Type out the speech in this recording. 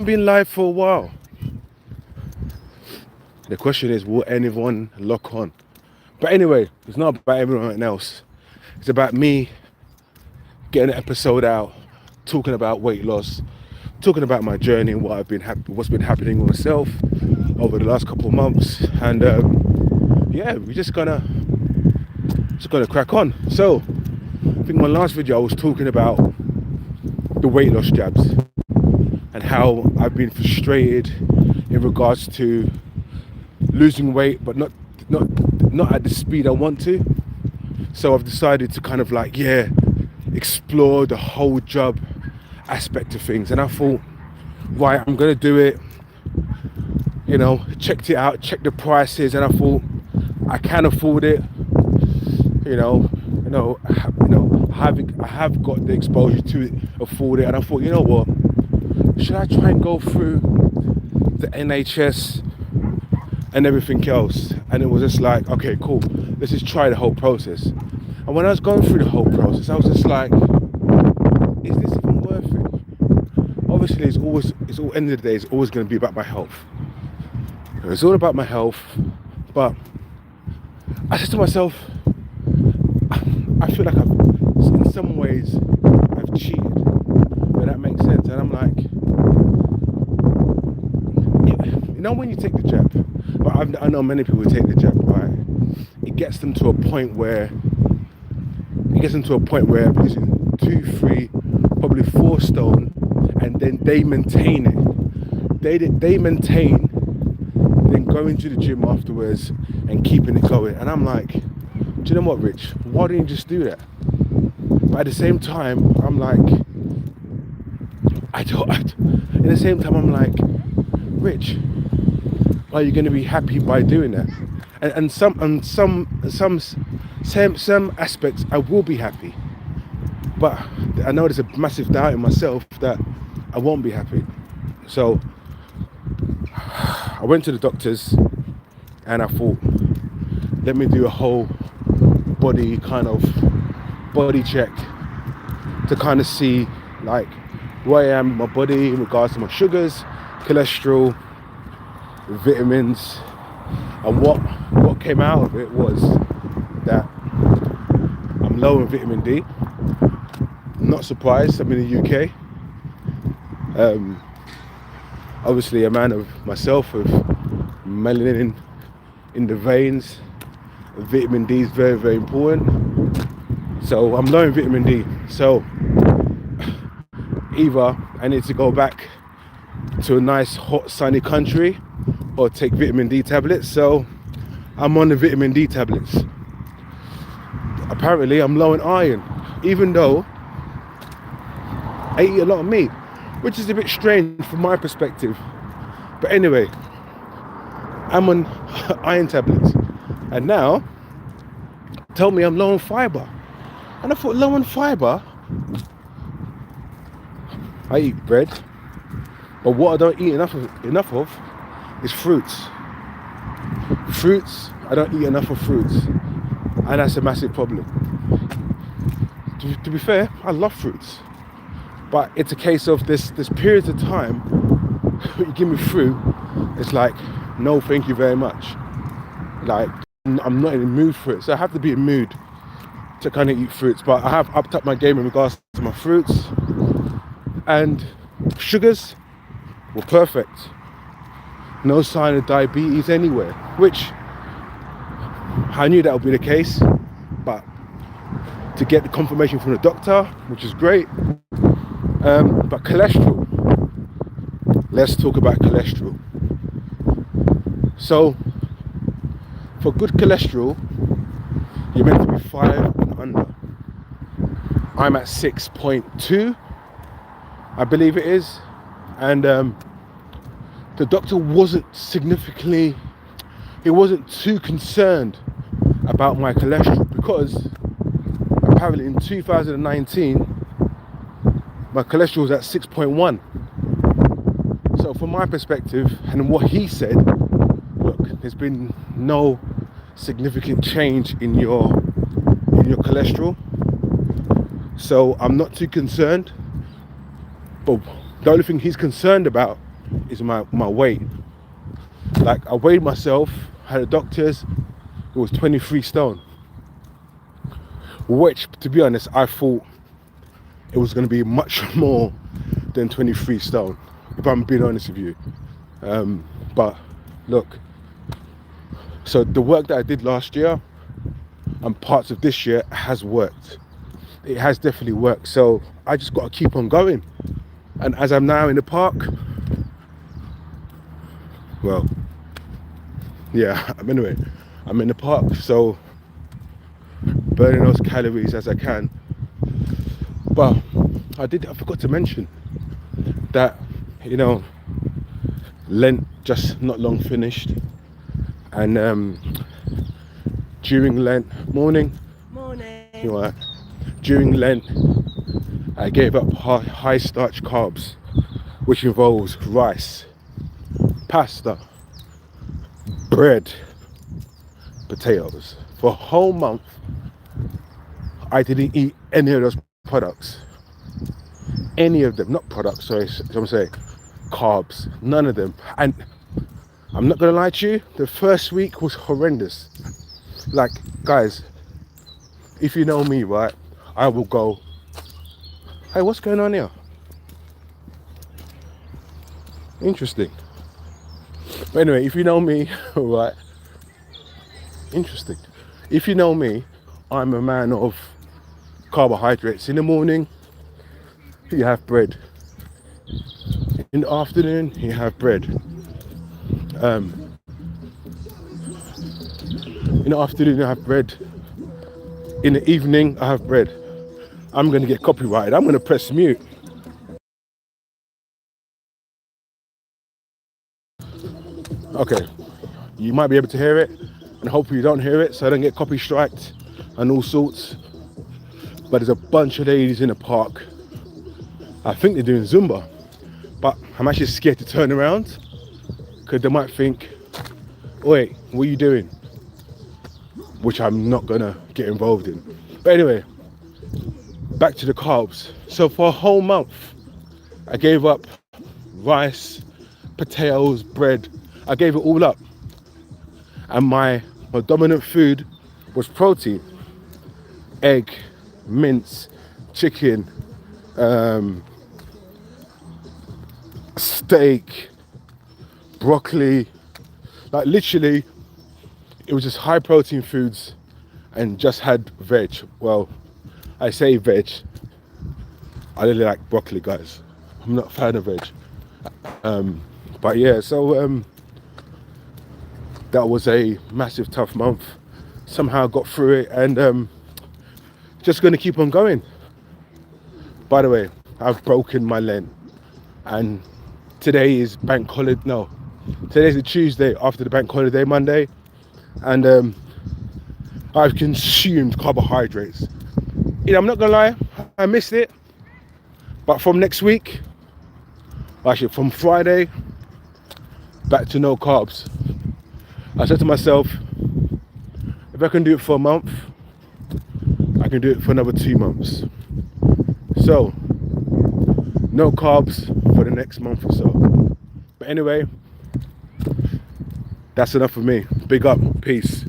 been live for a while. The question is, will anyone lock on? But anyway, it's not about everyone else. It's about me getting an episode out, talking about weight loss, talking about my journey and what's been happening with myself over the last couple of months. And yeah, we're just gonna crack on. So I think my last video I was talking about the weight loss jabs and how I've been frustrated in regards to losing weight, but not at the speed I want to. So I've decided to kind of explore the whole job aspect of things. And I thought, right, I'm gonna do it. Checked it out, checked the prices, and I thought I can afford it. I have got the exposure to afford it, and I thought, you know what? Should I try and go through the NHS and everything else? And it was just like, okay, cool, let's just try the whole process. And when I was going through the whole process, I was just like, is this even worth it? Obviously, end of the day, it's always going to be about my health. It's all about my health. But I said to myself, I feel like in some ways I've cheated. But that makes sense. And I'm like, when you take the jab, but I know many people take the jab, right? It gets them to a point where losing 2, 3, probably 4 stone, and then they maintain it. They maintain, then going to the gym afterwards and keeping it going. And I'm like, do you know what, Rich? Why don't you just do that? But at the same time, I'm like, at the same time, I'm like, Rich, are you going to be happy by doing that? And some aspects I will be happy, but I know there's a massive doubt in myself that I won't be happy. So I went to the doctors and I thought, let me do a whole body check to kind of see like where I am in my body in regards to my sugars, cholesterol, vitamins. And what came out of it was that I'm low in vitamin D. Not surprised, I'm in the UK. Obviously a man of myself with melanin in the veins. Vitamin D is very, very important. So I'm low in vitamin D. So either I need to go back to a nice hot sunny country or take vitamin D tablets. So I'm on the vitamin D tablets. Apparently I'm low in iron, even though I eat a lot of meat, which is a bit strange from my perspective. But anyway, I'm on iron tablets. And now tell me I'm low on fiber. And I thought, low on fiber? I eat bread, but what I don't eat enough of is fruits. I don't eat enough of fruits, and that's a massive problem. To be fair, I love fruits, but it's a case of this periods of time you give me fruit, it's like, no thank you very much. Like, I'm not in the mood for it, so I have to be in mood to kind of eat fruits. But I have upped up my game in regards to my fruits, and sugars were perfect. No sign of diabetes anywhere, which I knew that would be the case, but to get the confirmation from the doctor, which is great. But cholesterol, let's talk about cholesterol. So for good cholesterol, you're meant to be 5 and under. I'm at 6.2, I believe it is, and the doctor wasn't too concerned about my cholesterol, because apparently in 2019 my cholesterol was at 6.1. So from my perspective and what he said, look, there's been no significant change in your cholesterol, so I'm not too concerned. But the only thing he's concerned about is my weight. Like, I weighed myself, had a doctor's, it was 23 stone. Which, to be honest, I thought it was going to be much more than 23 stone, if I'm being honest with you. But look, so the work that I did last year and parts of this year has worked. It has definitely worked. So I just got to keep on going. And as I'm now in the park, well, yeah, anyway, I'm in the park, so burning those calories as I can. But I forgot to mention that, you know, Lent just not long finished, and during Lent, morning, you know, during Lent, I gave up high starch carbs, which involves rice, pasta, bread, potatoes. For a whole month, I didn't eat any of those products. Any of them, not products, sorry, I'm saying carbs, none of them. And I'm not gonna lie to you, the first week was horrendous. Like, guys, if you know me, right, I will go, hey, what's going on here? Interesting. But anyway, if you know me, right, interesting. If you know me, I'm a man of carbohydrates. In the morning, you have bread. In the afternoon, you have bread. In the afternoon, I have bread. In the evening, I have bread. I'm going to get copyrighted. I'm going to press mute. Okay, you might be able to hear it, and hopefully you don't hear it, so I don't get copy striked and all sorts. But there's a bunch of ladies in the park. I think they're doing Zumba, but I'm actually scared to turn around because they might think, wait, what are you doing? Which I'm not gonna get involved in. But anyway, back to the carbs. So for a whole month, I gave up rice, potatoes, bread. I gave it all up. And my dominant food was protein. Egg, mince, chicken, steak, broccoli. Like, literally, it was just high protein foods and just had veg. Well, I say veg. I really like broccoli, guys. I'm not a fan of veg. But yeah, so that was a massive tough month. Somehow got through it, and just gonna keep on going. By the way, I've broken my Lent, and today is bank holiday. No, today's a Tuesday after the bank holiday Monday, and I've consumed carbohydrates. You know, I'm not gonna lie, I missed it. But from next week, actually from Friday, back to no carbs. I said to myself, if I can do it for a month, I can do it for another 2 months. So, no carbs for the next month or so. But anyway, that's enough for me. Big up, peace.